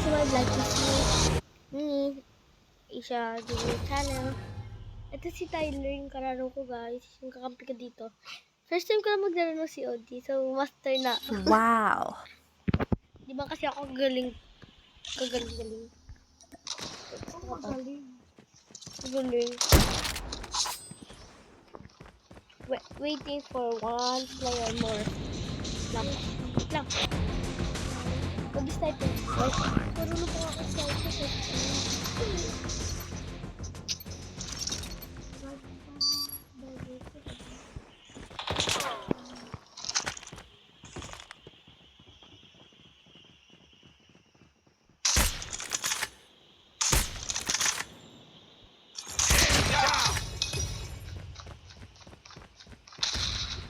to my vlog. This is me, Isha, Junior Channel. Ito si Tyler, yung kararo ko guys. Yung kakampi ko dito. First time ko na maglaro ng COD. So, master na. Wow. Di ba kasi ako galing. Kagaling. Galing. Waiting for one player more. Lang. Mag-sniper. Marunong po ako sniper.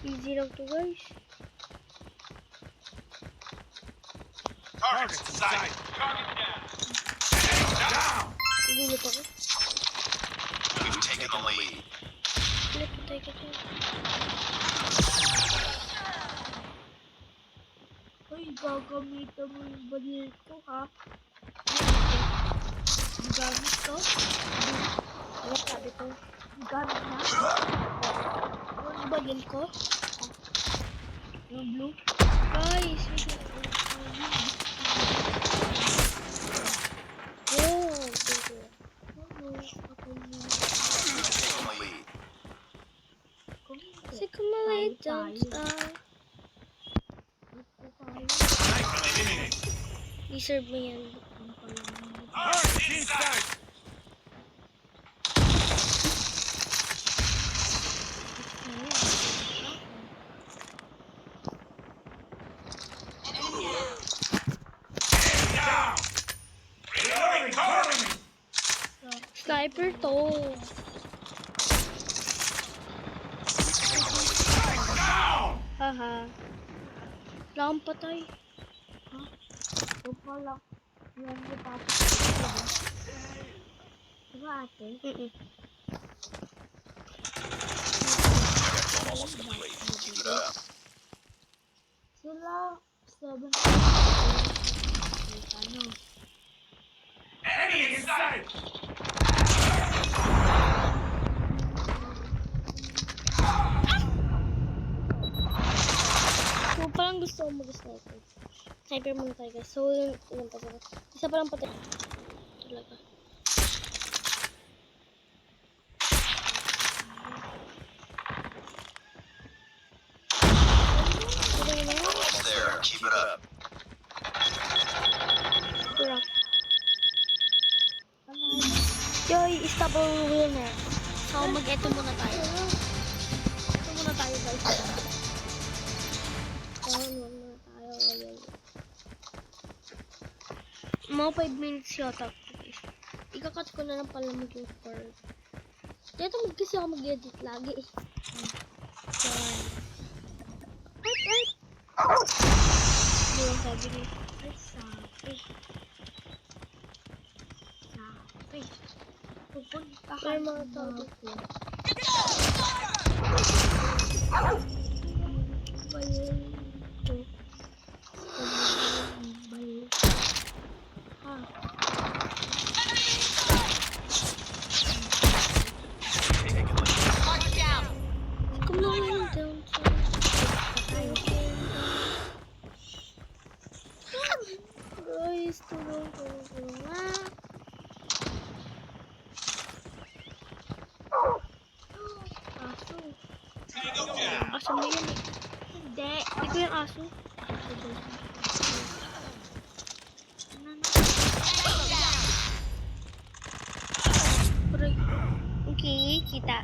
Easy lang to guys. Target sight. Target down. Gulat ako. We've taken the lead. Patay ka to. Uy, gagamitan mo yung banil ko ha. Gamit ko? Ano sabi ko? Gamit na? Yung banil ko? Yung blue? Guys, Sikumali, don't stop. I-serve mo yan. Sniper to. Haha. Wala akong patay. Ha? Huwag pa lang. Yan yung tapos. Diba ate? Sila 7. Ano? Enemy inside. So, parang gusto ko mag-sniper. Sniper muna tayo guys. So, yun talaga. Isa pa lang patay. Talaga. Almost there. Keep it up. Bro. Joy, stop our winner. So, mag-eto muna tayo. Ito muna tayo guys. Mga 5 minutes yata. Ikakat ko na lang pala mag-record. Dito kasi ako mag-edit lagi eh. Ay! Hindi lang sabi niya. Ay, sabi. Pupunta ka mga tao dito. Bayan ko. Bayan. Ha? Come on, don't guys, tulong. Aso. Aso mo yun eh. Hindi ko yung aso. Okay, kita.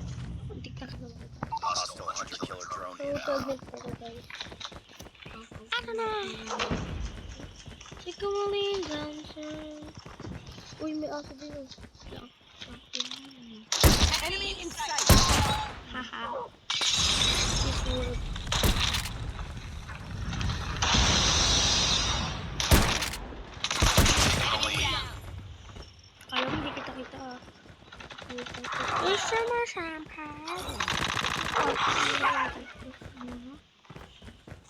Tiktak na lang. Hostile hunter-killer drone So, inbound. taglit ko guys. Ano na? Sikumali, dancer. Uy, may aso din yun. Enemy in sight. Haha. Sisurod. Alam mo, hindi kita ah. Isa mo sampai.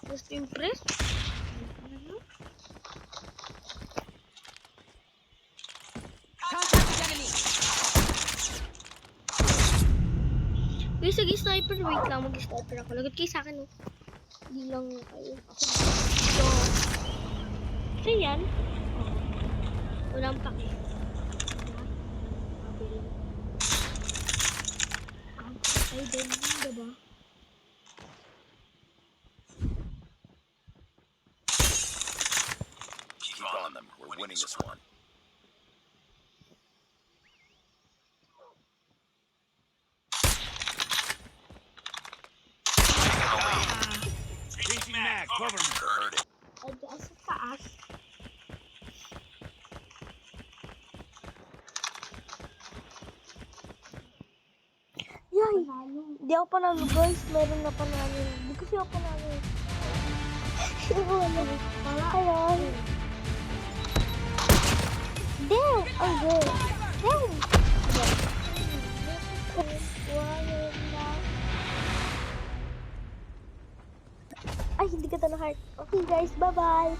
Gusto impress? Guys, sniper. Wait lang, mag-sniper ako. Lagot kayo sa akin, oh. Hindi lang kayo. So, so yan. Walang pake. Ay, din, diba? Keep on them. We're winning this one. Changing mag, cover me. Heard it. Ay, diyan sa taas. Yay! Hindi ako panalo, guys. Meron na panalo. Hindi kasi ako panalo. Ayun. Damn! Ang good. Damn! Ay, hindi ka na heart. Okay, guys. Bye-bye.